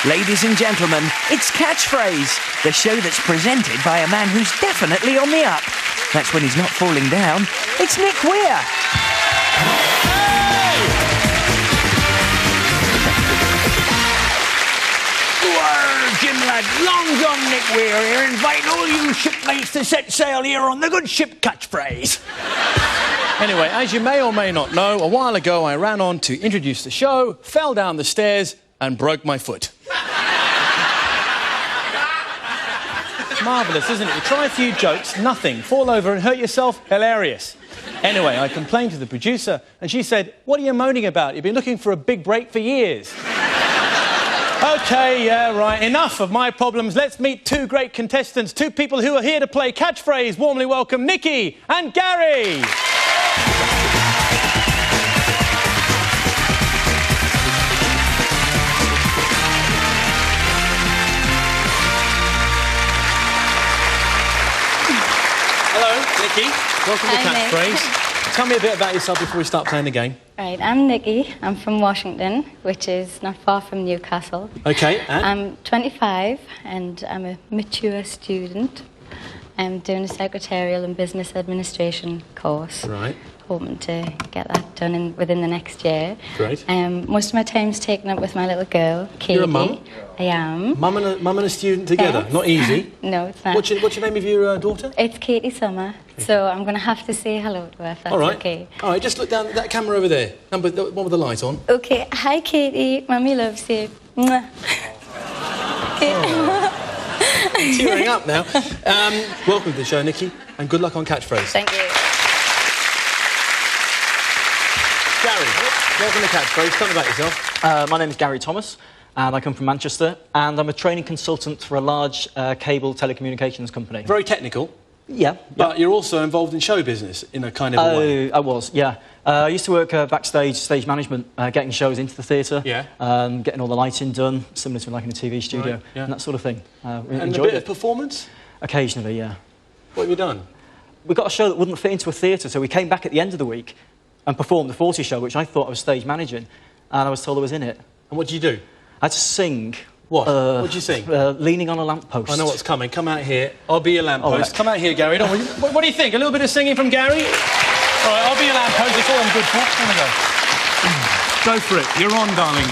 Ladies and gentlemen, it's Catchphrase, the show that's presented by a man who's definitely on the up. That's when he's not falling down. It's Nick Weir. Jim lad, long John Nick Weir here, inviting all you shipmates to set sail here on the good ship Catchphrase. Anyway, as you may or may not know, a while ago I ran on to introduce the show, fell down the stairs and broke my foot. Marvellous, isn't it? You try a few jokes, nothing. Fall over and hurt yourself, hilarious. Anyway, I complained to the producer and she said, "What are you moaning about? You've been looking for a big break for years." OK, yeah, right, enough of my problems. Let's meet two great contestants, two people who are here to play Catchphrase. Warmly welcome Nikki and Gary. Hello, Nikki. Welcome to Catchphrase. Tell me a bit about yourself before we start playing the game. Right, I'm Nikki. I'm from Washington, which is not far from Newcastle. OK, and? I'm 25 and I'm a mature student. I'm doing a secretarial and business administration course. Right. Hoping to get that done within the next year. Great. Most of my time's taken up with my little girl, Katie. You're a mum? I am. Mum and a student together? Yes. Not easy. No, it's not. What's your name of your daughter? It's Katie Summer, so I'm going to have to say hello to her if that's All right. okay. All right, just look down at that camera over there. The one with the light on. Okay, hi Katie, Mummy loves you. Mwah. Okay. Tearing up now. Welcome to the show, Nikki, and good luck on Catchphrase. Thank you. Gary, welcome to Catchphrase. Tell me about yourself. My name is Gary Thomas, and I come from Manchester, and I'm a training consultant for a large cable telecommunications company. Very technical. Yeah. But you're also involved in show business in a kind of a way. I was, yeah. I used to work backstage, stage management, getting shows into the theatre, yeah. Getting all the lighting done, similar to like in a TV studio, right, yeah. and that sort of thing. And a bit of performance? Occasionally, yeah. What have you done? We got a show that wouldn't fit into a theatre, so we came back at the end of the week and performed the 40 show, which I thought I was stage managing, and I was told I was in it. And what did you do? I had to sing. What? What did you sing? Leaning on a lamppost. I know what's coming. Come out here. I'll be your lamppost. Right. Come out here, Gary. What do you think? A little bit of singing from Gary? All right, I'll be your lamppost. It's all I'm good for. Here we go. Go for it. You're on, darling.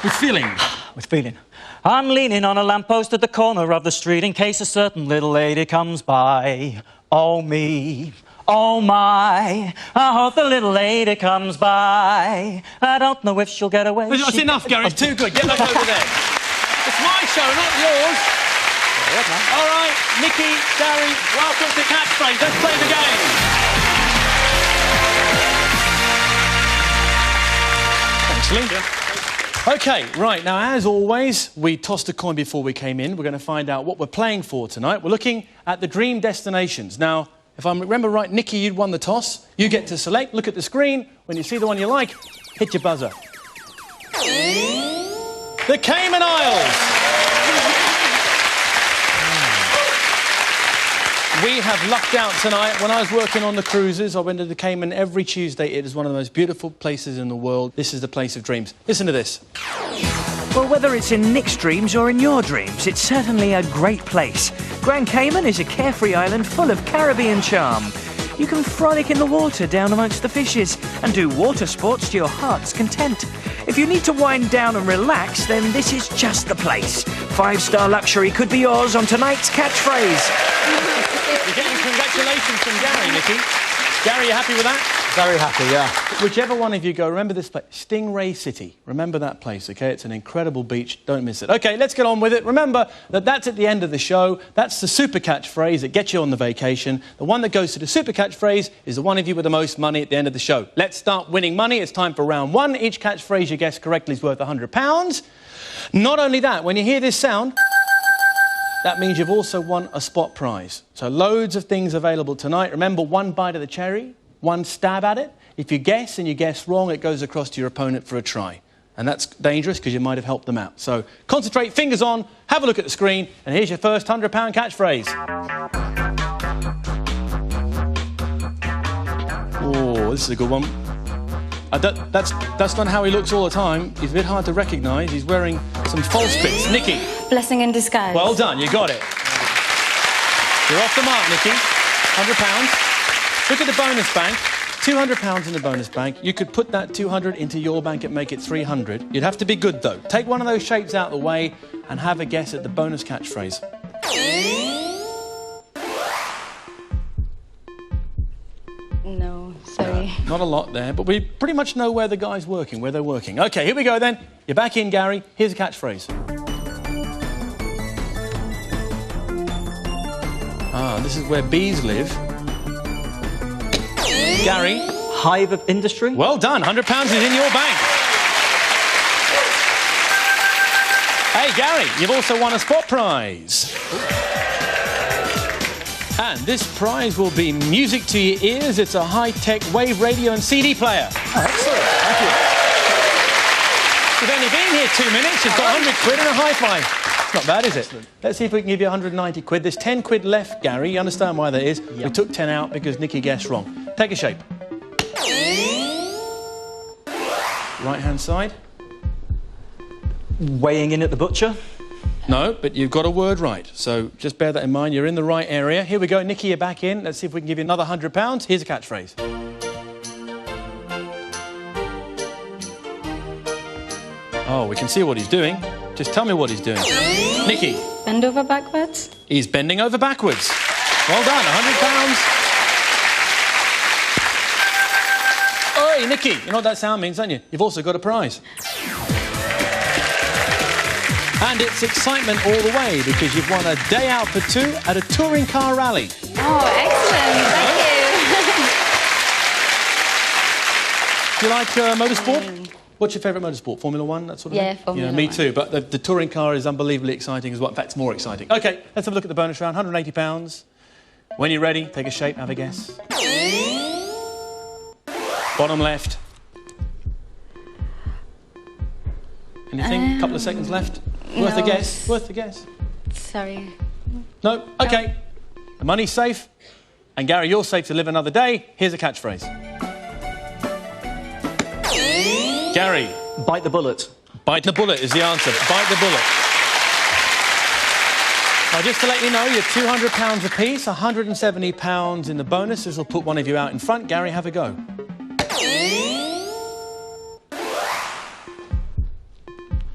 With feeling. With feeling. I'm leaning on a lamppost at the corner of the street in case a certain little lady comes by. Oh, me. Oh, my. I hope the little lady comes by. I don't know if she'll get away. That's enough, Gary. It's too good. Get back over there. It's my show, not yours. All right, Nikki, Gary, welcome to Catchphrase. Let's play the game. Thanks, Lee. OK, right, now, as always, we tossed a coin before we came in. We're going to find out what we're playing for tonight. We're looking at the dream destinations. Now, if I remember right, Nikki, you'd won the toss. You get to select, look at the screen. When you see the one you like, hit your buzzer. The Cayman Isles. We have lucked out tonight. When I was working on the cruises, I went to the Cayman every Tuesday. It is one of the most beautiful places in the world. This is the place of dreams. Listen to this. Well, whether it's in Nick's dreams or in your dreams, it's certainly a great place. Grand Cayman is a carefree island full of Caribbean charm. You can frolic in the water down amongst the fishes and do water sports to your heart's content. If you need to wind down and relax, then this is just the place. 5-star luxury could be yours on tonight's Catchphrase. You're getting congratulations from Gary, Nikki. Gary, you happy with that? Very happy, yeah. Whichever one of you go, remember this place, Stingray City. Remember that place, OK? It's an incredible beach. Don't miss it. OK, let's get on with it. Remember that that's at the end of the show. That's the super catchphrase that gets you on the vacation. The one that goes to the super catchphrase is the one of you with the most money at the end of the show. Let's start winning money. It's time for round one. Each catchphrase you guess correctly is worth £100. Not only that, when you hear this sound, that means you've also won a spot prize. So loads of things available tonight. Remember, one bite of the cherry, one stab at it. If you guess and you guess wrong, it goes across to your opponent for a try. And that's dangerous because you might have helped them out. So concentrate, fingers on, have a look at the screen, and here's your first £100 catchphrase. Oh, this is a good one. That's not how he looks all the time. He's a bit hard to recognise. He's wearing some false bits. Nikki. Blessing in disguise. Well done, you got it. You're off the mark, Nikki. £100. Look at the bonus bank. £200 in the bonus bank. You could put that 200 into your bank and make it 300. You'd have to be good, though. Take one of those shapes out of the way and have a guess at the bonus catchphrase. No, sorry. Not a lot there, but we pretty much know where the guy's working, where they're working. OK, here we go, then. You're back in, Gary. Here's a catchphrase. Ah, this is where bees live. Gary. Hive of industry. Well done. £100 is in your bank. Hey, Gary, you've also won a spot prize. And this prize will be music to your ears. It's a high-tech wave radio and CD player. Oh, excellent. Thank you. You've only been here 2 minutes. You've got 100 quid and a hi-fi. It's not bad, is it? Let's see if we can give you 190 quid. There's 10 quid left, Gary. You understand why that is? Yep. We took 10 out because Nikki guessed wrong. Take a shape. Right-hand side. Weighing in at the butcher. No, but you've got a word right, so just bear that in mind. You're in the right area. Here we go. Nikki, you're back in. Let's see if we can give you another £100. Here's a catchphrase. Oh, we can see what he's doing. Just tell me what he's doing. Nikki. Bend over backwards. He's bending over backwards. Well done, £100. Oi, Nikki, you know what that sound means, don't you? You've also got a prize. And it's excitement all the way because you've won a day out for two at a touring car rally. Oh, excellent. Thank Do you like motorsport? What's your favourite motorsport? Formula One, that sort of thing? Yeah, Formula me One. too, but the touring car is unbelievably exciting as well. In fact, it's more exciting. OK, let's have a look at the bonus round. £180. When you're ready, take a shape, have a guess. Bottom left. Anything? Couple of seconds left. Worth a guess. Worth a guess. Sorry. No? OK. The money's safe. And Gary, you're safe to live another day. Here's a catchphrase. Gary. Bite the bullet. Bite the bullet is the answer. Bite the bullet. Now, just to let you know, you're £200 apiece, £170 in the bonus. This will put one of you out in front. Gary, have a go.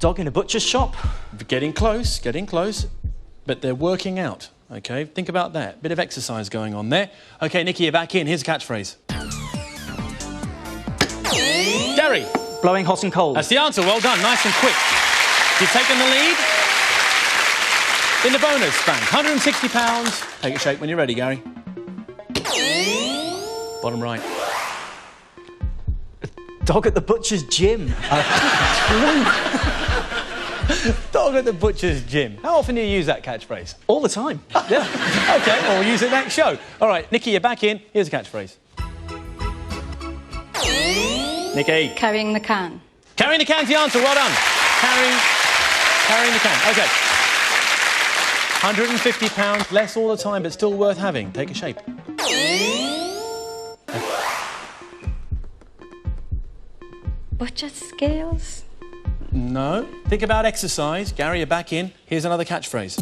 Dog in a butcher's shop. Getting close, but they're working out, OK? Think about that. Bit of exercise going on there. OK, Nikki, you're back in. Here's a catchphrase. Gary. Blowing hot and cold. That's the answer. Well done. Nice and quick. You've taken the lead. In the bonus bank, £160. Take a shape when you're ready, Gary. Bottom right. Dog at the butcher's gym. Dog at the butcher's gym. How often do you use that catchphrase? All the time. Yeah. OK, well, we'll use it next show. All right, Nikki, you're back in. Here's a catchphrase. Nikki. Carrying the can. Carrying the can's the answer. Well done. Carrying the can. OK. £150, less all the time, but still worth having. Take a shape. Butcher's scales. No. Think about exercise. Gary, you're back in. Here's another catchphrase.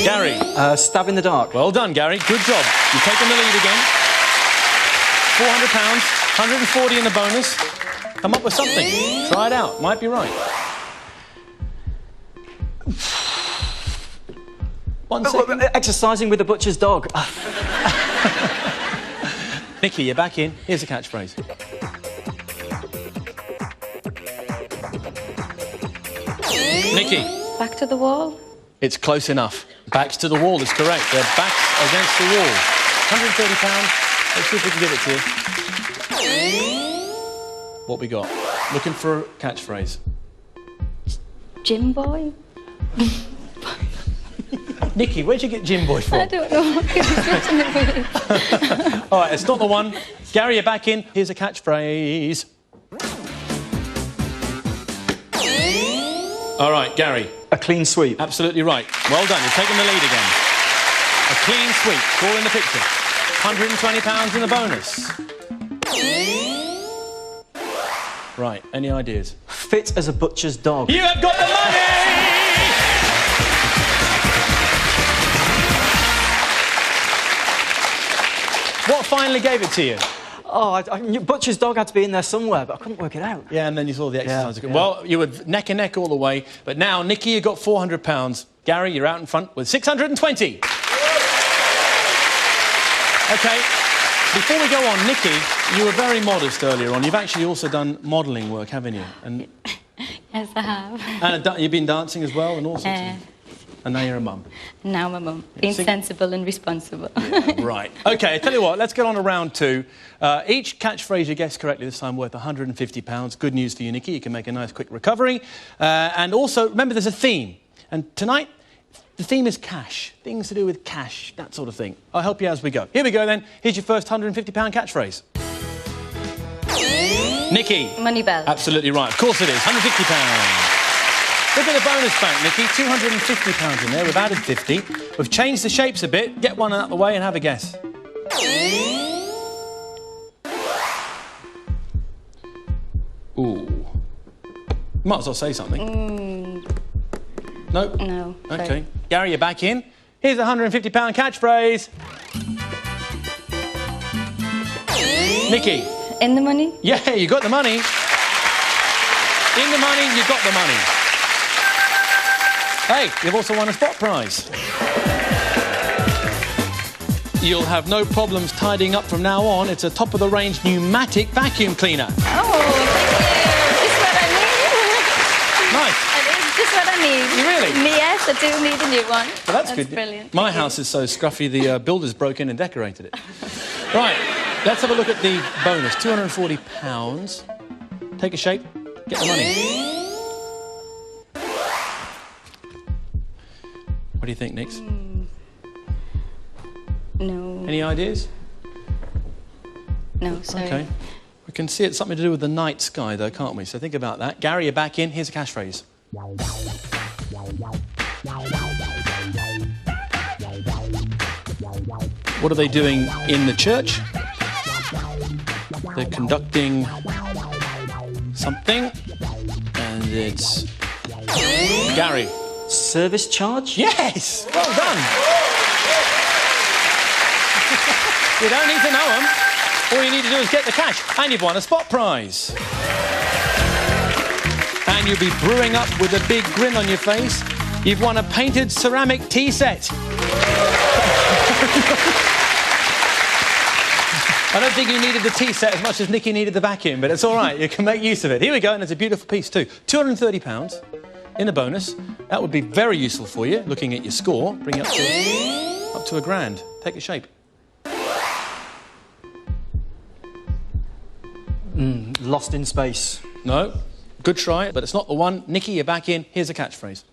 Gary. Stab in the dark. Well done, Gary. Good job. You've taken the lead again. £400, 140 in the bonus. Come up with something. Try it out. Might be right. 1 second. Exercising with the butcher's dog. Nikki, you're back in. Here's a catchphrase. Nikki. Back to the wall. It's close enough. Backs to the wall is correct. Their backs against the wall. £130. Let's see if we can give it to you. What we got? Looking for a catchphrase. Gym boy. Nikki, where'd you get Gym Boy from? I don't know. All right, it's not the one. Gary, you're back in. Here's a catchphrase. All right, Gary. A clean sweep. Absolutely right. Well done. You're taking the lead again. A clean sweep. It's all in the picture. £120 in the bonus. Right, any ideas? Fit as a butcher's dog. You have got the money! What finally gave it to you? Oh, I knew butcher's dog had to be in there somewhere, but I couldn't work it out. Yeah, and then you saw the exercise. Yeah. Well, you were neck and neck all the way, but now, Nikki, you got £400. Gary, you're out in front with 620. OK, before we go on, Nikki, you were very modest earlier on. You've actually also done modelling work, haven't you? And Yes, I have. and you've been dancing as well and all sorts of... And now you're a mum. Now I'm a mum. Being sensible and responsible. Yeah, right. OK, I tell you what, let's get on to round two. Each catchphrase you guessed correctly this time worth £150. Good news for you, Nikki. You can make a nice quick recovery. And also, remember, there's a theme. And tonight, the theme is cash. Things to do with cash, that sort of thing. I'll help you as we go. Here we go, then. Here's your first £150 catchphrase. Nikki. Money bell. Absolutely right. Of course it is. £150. Look at the bonus bank, Nikki. £250 in there. We've added 50. We've changed the shapes a bit. Get one out of the way and have a guess. Ooh. Might as well say something. Nope. No. OK. Sorry. Gary, you're back in. Here's the £150 catchphrase. Nikki. In the money? Yeah, you got the money. In the money, you got the money. Hey, you've also won a spot prize. You'll have no problems tidying up from now on. It's a top-of-the-range pneumatic vacuum cleaner. Oh, thank you. Just what I need. Nice. It is just what I need. You really? Yes, I do need a new one. Well, that's good. Brilliant. My house is so scruffy, the builders broke in and decorated it. Right, let's have a look at the bonus. £240. Take a shape, get the money. What do you think, Nix? No. Any ideas? No, sorry. OK. We can see it's something to do with the night sky, though, can't we? So think about that. Gary, you're back in. Here's a catchphrase. What are they doing in the church? They're conducting something, and it's Gary. Service charge? Yes! Well done. You don't need to know them. All you need to do is get the cash, and you've won a spot prize. And you'll be brewing up with a big grin on your face. You've won a painted ceramic tea set. I don't think you needed the tea set as much as Nikki needed the vacuum, but it's all right. You can make use of it. Here we go, and it's a beautiful piece too. £230 in the bonus. That would be very useful for you, looking at your score. Bring it up to a grand. Take a shape. Lost in space. No. Good try, but it's not the one. Nikki, you're back in. Here's a catchphrase.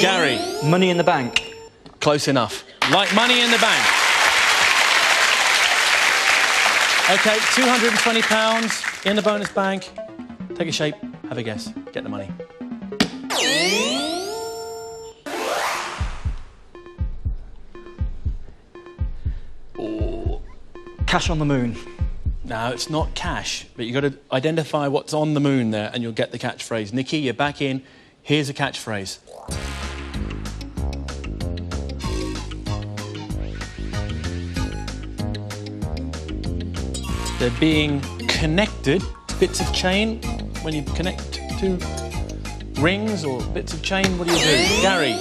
Gary. Money in the bank. Close enough. Like money in the bank. OK, £220 in the bonus bank. Take a shape, have a guess, get the money. Oh. Cash on the moon. No, it's not cash, but you've got to identify what's on the moon there and you'll get the catchphrase. Nikki, you're back in. Here's a catchphrase. They're being connected to bits of chain. When you connect two rings or bits of chain, what do you do? Gary.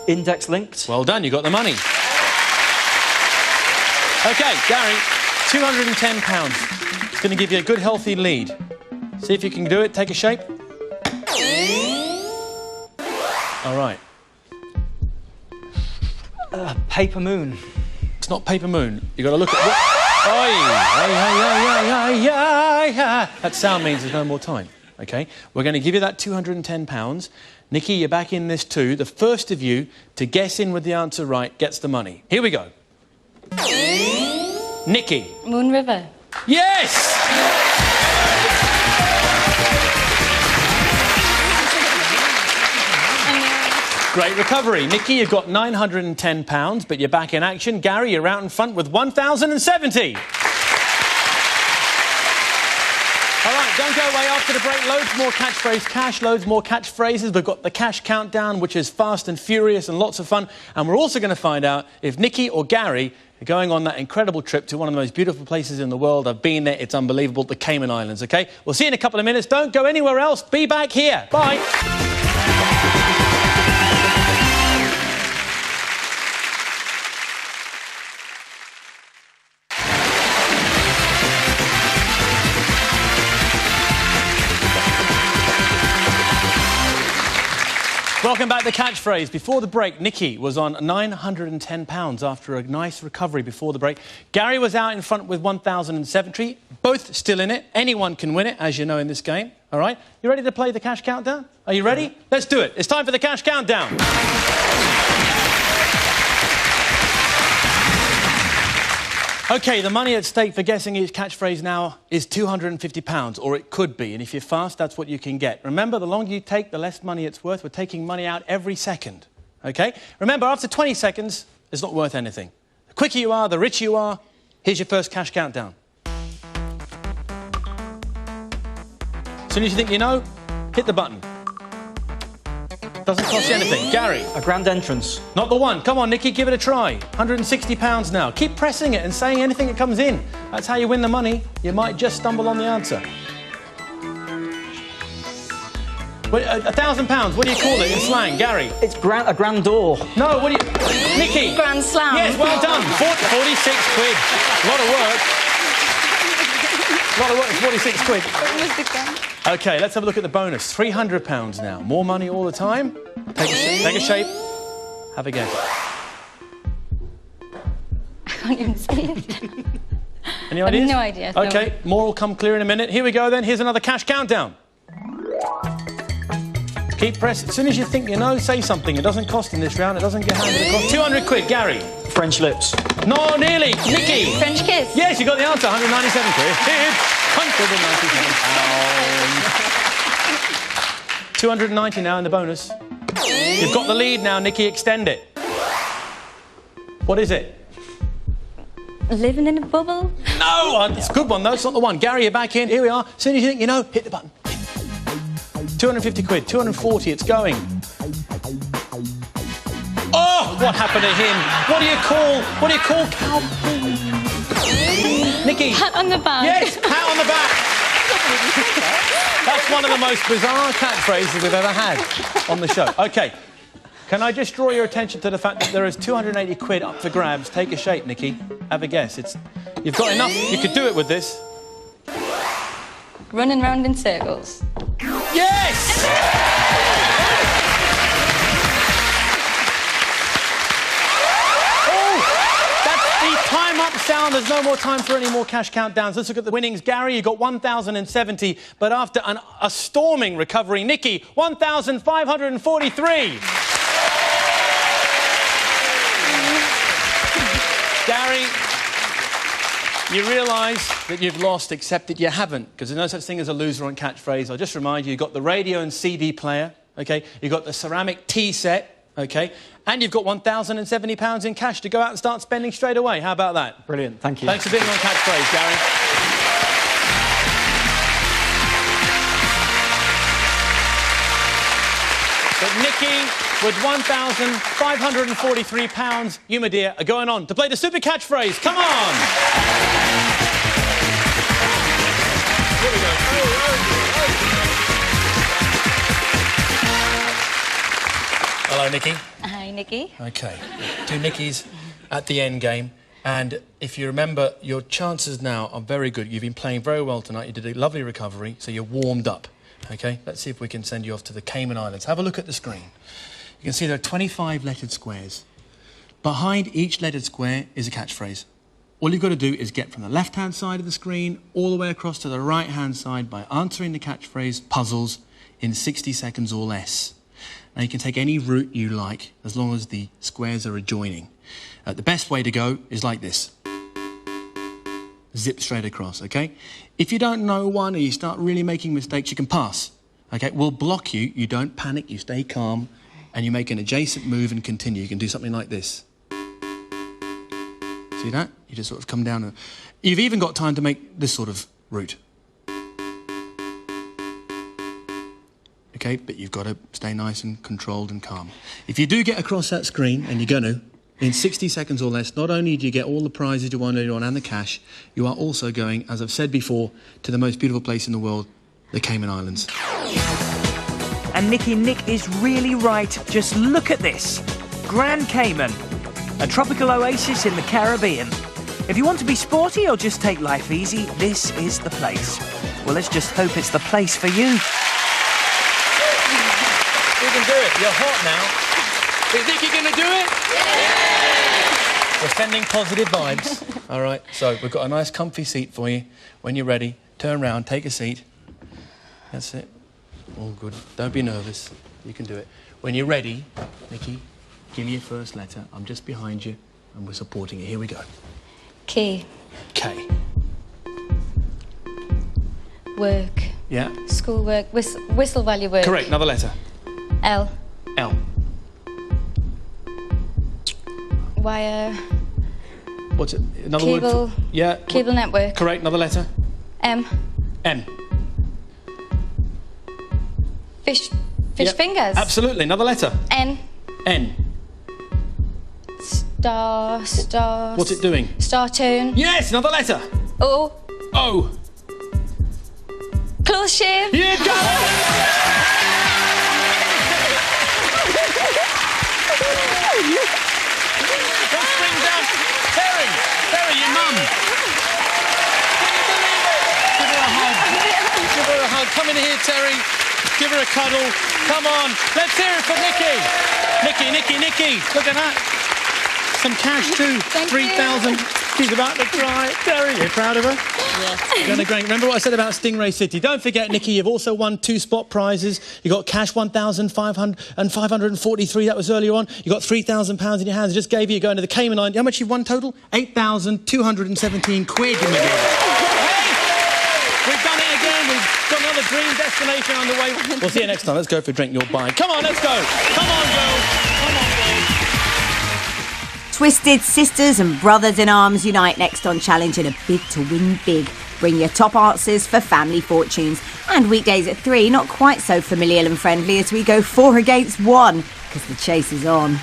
Index linked. Well done, you got the money. OK, Gary, £210. It's going to give you a good, healthy lead. See if you can do it. Take a shape. All right. Paper moon. It's not paper moon. You've got to look at what... That sound means there's no more time, OK? We're going to give you that £210. Nikki, you're back in this too. The first of you to guess in with the answer right gets the money. Here we go. Nikki. Moon River. Yes! Great recovery. Nikki, you've got £910, but you're back in action. Gary, you're out in front with 1,070. All right, don't go away. After the break, loads more catchphrase cash, loads more catchphrases. We've got the cash countdown, which is fast and furious and lots of fun. And we're also going to find out if Nikki or Gary are going on that incredible trip to one of the most beautiful places in the world. I've been there. It's unbelievable. The Cayman Islands, OK? We'll see you in a couple of minutes. Don't go anywhere else. Be back here. Bye. Welcome back to Catchphrase. Before the break, Nikki was on £910 after a nice recovery before the break. Gary was out in front with 1,070. Both still in it. Anyone can win it, as you know, in this game. All right? You ready to play the cash countdown? Are you ready? Let's do it. It's time for the cash countdown. OK, the money at stake for guessing each catchphrase now is £250, or it could be. And if you're fast, that's what you can get. Remember, the longer you take, the less money it's worth. We're taking money out every second, OK? Remember, after 20 seconds, it's not worth anything. The quicker you are, the richer you are. Here's your first cash countdown. As soon as you think you know, hit the button. Doesn't cost you anything. Gary. A grand entrance. Not the one. Come on, Nikki, give it a try. £160 now. Keep pressing it and saying anything that comes in. That's how you win the money. You might just stumble on the answer. £1,000. What do you call it in slang, Gary? It's a grand door. No, what do you... Nikki. Grand slam. Yes, well done. 46 quid. A lot of work. 46 quid. OK, let's have a look at the bonus. £300 now. More money all the time. Take a shape. Have a guess. I can't even see it. Any ideas? I have no idea. OK, no. more will come clear in a minute. Here we go then. Here's another cash countdown. Keep pressing. As soon as you think you know, say something. It doesn't cost in this round. It doesn't get handed across. 200 quid, Gary. French lips. No, nearly. Nikki. French kiss. Yes, you got the answer. 197 quid. 197 pounds. 290 now in the bonus. You've got the lead now, Nikki. Extend it. What is it? Living in a bubble? No! It's a good one, though. It's not the one. Gary, you're back in. Here we are. As soon as you think you know, hit the button. 250 quid. 240. It's going. Oh! What happened to him? What do you call cow? Nikki. Pat on the back. Yes, pat on the back. That's one of the most bizarre catchphrases we've ever had on the show. OK. Can I just draw your attention to the fact that there is 280 quid up for grabs? Take a shape, Nikki. Have a guess. You've got enough. You could do it with this. Running round in circles. Yes! Oh! That's the time up sound. There's no more time for any more cash countdowns. Let's look at the winnings. Gary, you got 1,070, but after a storming recovery, Nikki, 1,543. Gary, you realise that you've lost, except that you haven't, because there's no such thing as a loser on catchphrase. I'll just remind you, you've got the radio and CD player, OK? You've got the ceramic tea set, OK? And you've got £1,070 in cash to go out and start spending straight away. How about that? Brilliant, thank you. Thanks for being on Catchphrase, Gary. But Nikki, with £1,543, you, my dear, are going on to play the super catchphrase. Come on! Here we go. Hello, Nikki. Hi, Nikki. OK. Two Nickies at the end game. And if you remember, your chances now are very good. You've been playing very well tonight. You did a lovely recovery, so you're warmed up. OK? Let's see if we can send you off to the Cayman Islands. Have a look at the screen. You can see there are 25 lettered squares. Behind each lettered square is a catchphrase. All you've got to do is get from the left-hand side of the screen all the way across to the right-hand side by answering the catchphrase puzzles in 60 seconds or less. Now, you can take any route you like, as long as the squares are adjoining. The best way to go is like this. Zip straight across, OK? If you don't know one or you start really making mistakes, you can pass, OK? We'll block you. You don't panic. You stay calm. and you make an adjacent move and continue. You can do something like this. See that? You just sort of come down. You've even got time to make this sort of route. Okay, but you've got to stay nice and controlled and calm. If you do get across that screen, and you're going to, in 60 seconds or less, not only do you get all the prizes you won earlier on and the cash, you are also going, as I've said before, to the most beautiful place in the world, the Cayman Islands. And Nick is really right. Just look at this. Grand Cayman, a tropical oasis in the Caribbean. If you want to be sporty or just take life easy, this is the place. Well, let's just hope it's the place for you. You can do it. You're hot now. You think you're going to do it? Yeah! We're sending positive vibes. All right, so we've got a nice comfy seat for you. When you're ready, turn round, take a seat. That's it. All good. Don't be nervous. You can do it. When you're ready, Nikki, give me your first letter. I'm just behind you, and we're supporting you. Here we go. K. K. Work. Yeah. School work. Whistle while you work. Correct. Another letter. L. L. Wire. What's it? Another Cable. word for... Yeah. Cable network. Correct. Another letter. M. M. Fish Yep. fingers. Absolutely. Another letter. N. N. Star. What's it doing? Star turn. Yes. Another letter. O. O. Close shave. You got it! Let's bring down Terry, your mum. Can you believe it? Give her a hug. Give her a hug. Come in here, Terry. Give her a cuddle. Come on. Let's hear it for Nikki. Nikki. Look at that. Some cash too. Thank 3,000. She's about to cry. Terry, you proud of her? Yes. You're gonna great. Remember what I said about Stingray City? Don't forget, Nikki, you've also won 2 spot prizes. You got cash 1,543. That was earlier on. You got £3,000 in your hands. I just gave you. You're going to the Cayman Islands. How much you've won total? 8,217 quid. Hey, we've done it again. We've got another dream destination on the way. We'll see you next time. Let's go for a drink. You're buying. Come on, let's go. Come on, girls. Come on, girls. Twisted sisters and brothers in arms unite next on Challenge in a bid to win big. Bring your top answers for family fortunes. And weekdays at 3, not quite so familial and friendly as we go 4 against 1, because the chase is on.